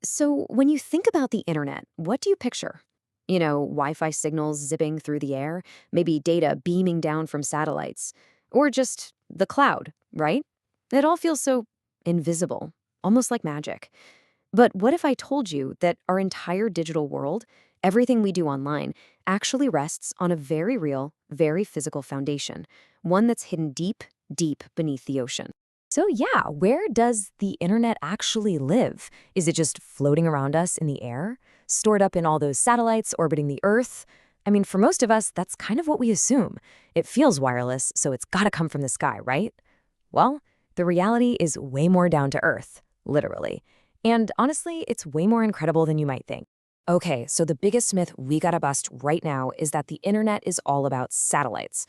So, when you think about the internet, what do you picture? Wi Fi signals zipping through the air, maybe data beaming down from satellites, or just the cloud, right? It all feels so invisible, almost like magic. But what if I told you that our entire digital world, everything we do online, actually rests on a very real, very physical foundation, one that's hidden deep, deep beneath the ocean? So, yeah, where does the internet actually live? Is it just floating around us in the air, stored up in all those satellites orbiting the Earth? I mean, for most of us, that's kind of what we assume. It feels wireless, so it's gotta come from the sky, right? Well, the reality is way more down to Earth, literally. And honestly, it's way more incredible than you might think. Okay, so the biggest myth we gotta bust right now is that the internet is all about satellites.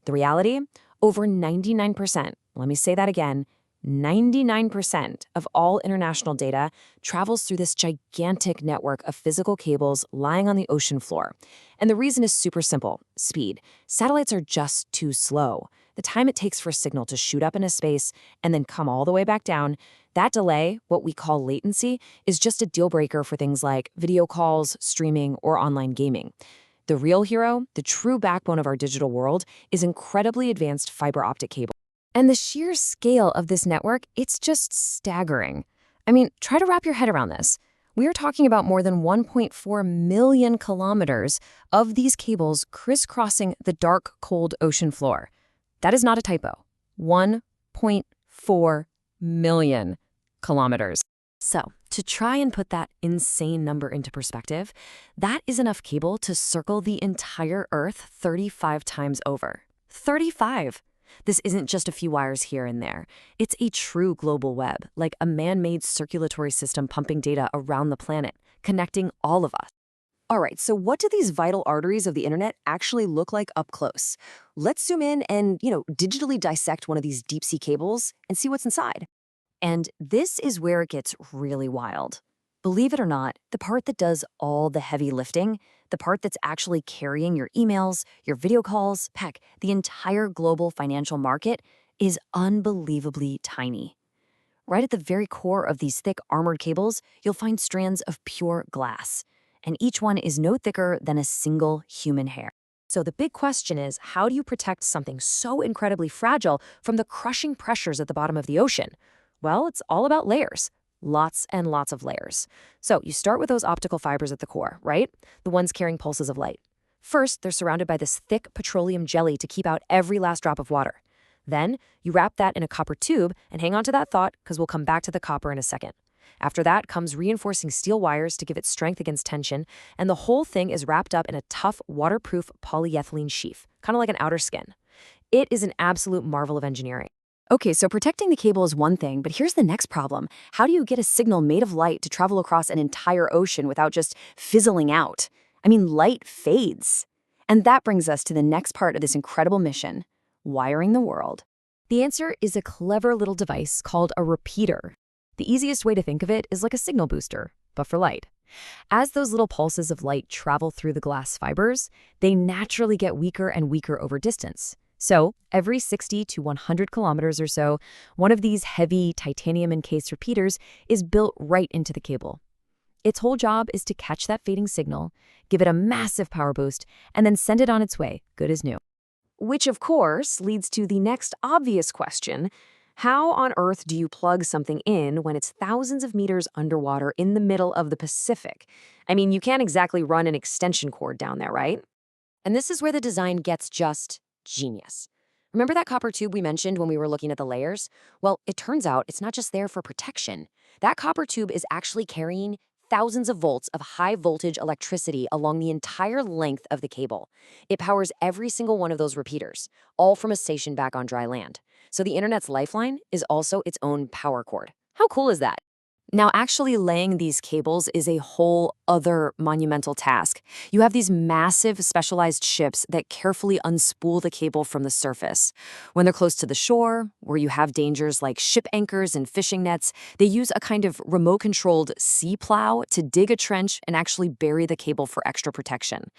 The reality? Over 99%, let me say that again, 99% of all international data travels through this gigantic network of physical cables lying on the ocean floor. And the reason is super simple: speed. Satellites are just too slow. The time it takes for a signal to shoot up into space and then come all the way back down, that delay, what we call latency, is just a deal breaker for things like video calls, streaming, or online gaming. The real hero, the true backbone of our digital world, is incredibly advanced fiber optic cable. And the sheer scale of this network, it's just staggering. I mean, try to wrap your head around this. We are talking about more than 1.4 million kilometers of these cables crisscrossing the dark, cold ocean floor. That is not a typo. 1.4 million kilometers. So, to try and put that insane number into perspective, that is enough cable to circle the entire Earth 35 times over. 35! This isn't just a few wires here and there. It's a true global web, like a man-made circulatory system pumping data around the planet, connecting all of us. All right, so what do these vital arteries of the internet actually look like up close? Let's zoom in and, digitally dissect one of these deep-sea cables and see what's inside. And this is where it gets really wild. Believe it or not, the part that does all the heavy lifting, the part that's actually carrying your emails, your video calls, heck, the entire global financial market, is unbelievably tiny. Right at the very core of these thick armored cables, you'll find strands of pure glass, and each one is no thicker than a single human hair. So the big question is, how do you protect something so incredibly fragile from the crushing pressures at the bottom of the ocean? Well, it's all about layers. Lots and lots of layers. So you start with those optical fibers at the core, right? The ones carrying pulses of light. First, they're surrounded by this thick petroleum jelly to keep out every last drop of water. Then, you wrap that in a copper tube and hang on to that thought because we'll come back to the copper in a second. After that comes reinforcing steel wires to give it strength against tension, and the whole thing is wrapped up in a tough, waterproof polyethylene sheath, kind of like an outer skin. It is an absolute marvel of engineering. Okay, so protecting the cable is one thing, but here's the next problem. How do you get a signal made of light to travel across an entire ocean without just fizzling out? I mean, light fades. And that brings us to the next part of this incredible mission: wiring the world. The answer is a clever little device called a repeater. The easiest way to think of it is like a signal booster, but for light. As those little pulses of light travel through the glass fibers, they naturally get weaker and weaker over distance. So, every 60 to 100 kilometers or so, one of these heavy titanium-encased repeaters is built right into the cable. Its whole job is to catch that fading signal, give it a massive power boost, and then send it on its way, good as new. Which, of course, leads to the next obvious question: how on earth do you plug something in when it's thousands of meters underwater in the middle of the Pacific? I mean, you can't exactly run an extension cord down there, right? And this is where the design gets just genius. Remember that copper tube we mentioned when we were looking at the layers? Well, it turns out it's not just there for protection. That copper tube is actually carrying thousands of volts of high voltage electricity along the entire length of the cable. It powers every single one of those repeaters, all from a station back on dry land. So the internet's lifeline is also its own power cord. How cool is that? Now, actually laying these cables is a whole other monumental task. You have these massive specialized ships that carefully unspool the cable from the surface. When they're close to the shore, where you have dangers like ship anchors and fishing nets, they use a kind of remote-controlled sea plow to dig a trench and actually bury the cable for extra protection.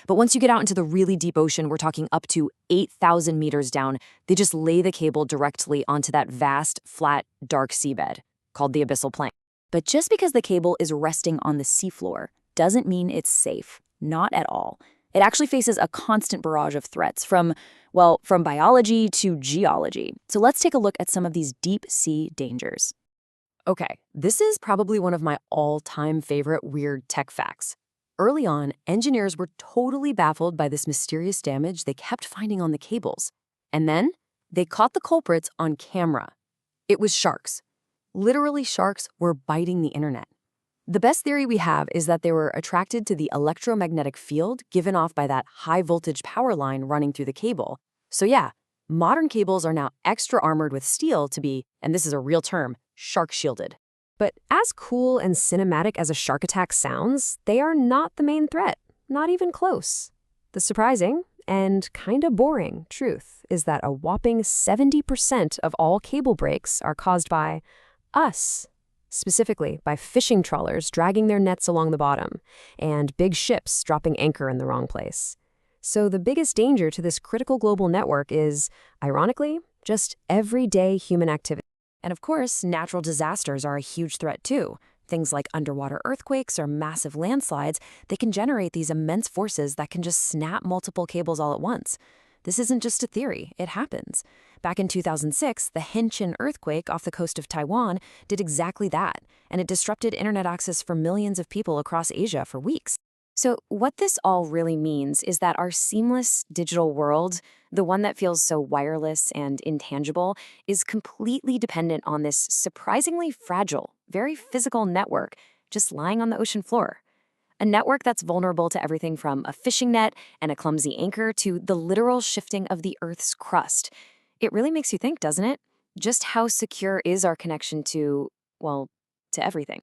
But once you get out into the really deep ocean, we're talking up to 8,000 meters down, they just lay the cable directly onto that vast, flat, dark seabed, called the abyssal plain. But just because the cable is resting on the seafloor doesn't mean it's safe. Not at all. It actually faces a constant barrage of threats from biology to geology. So let's take a look at some of these deep sea dangers. Okay, this is probably one of my all-time favorite weird tech facts. Early on, engineers were totally baffled by this mysterious damage they kept finding on the cables. And then they caught the culprits on camera. It was sharks. Literally, sharks were biting the internet. The best theory we have is that they were attracted to the electromagnetic field given off by that high-voltage power line running through the cable. So yeah, modern cables are now extra armored with steel to be, and this is a real term, shark-shielded. But as cool and cinematic as a shark attack sounds, they are not the main threat, not even close. The surprising and kinda boring truth is that a whopping 70% of all cable breaks are caused by us. Specifically by fishing trawlers dragging their nets along the bottom, and big ships dropping anchor in the wrong place. So the biggest danger to this critical global network is, ironically, just everyday human activity. And of course, natural disasters are a huge threat too. Things like underwater earthquakes or massive landslides, they can generate these immense forces that can just snap multiple cables all at once. This isn't just a theory, it happens. Back in 2006, the Henshin earthquake off the coast of Taiwan did exactly that, and it disrupted internet access for millions of people across Asia for weeks. So what this all really means is that our seamless digital world, the one that feels so wireless and intangible, is completely dependent on this surprisingly fragile, very physical network just lying on the ocean floor. A network that's vulnerable to everything from a fishing net and a clumsy anchor to the literal shifting of the Earth's crust. It really makes you think, doesn't it? Just how secure is our connection to, well, to everything?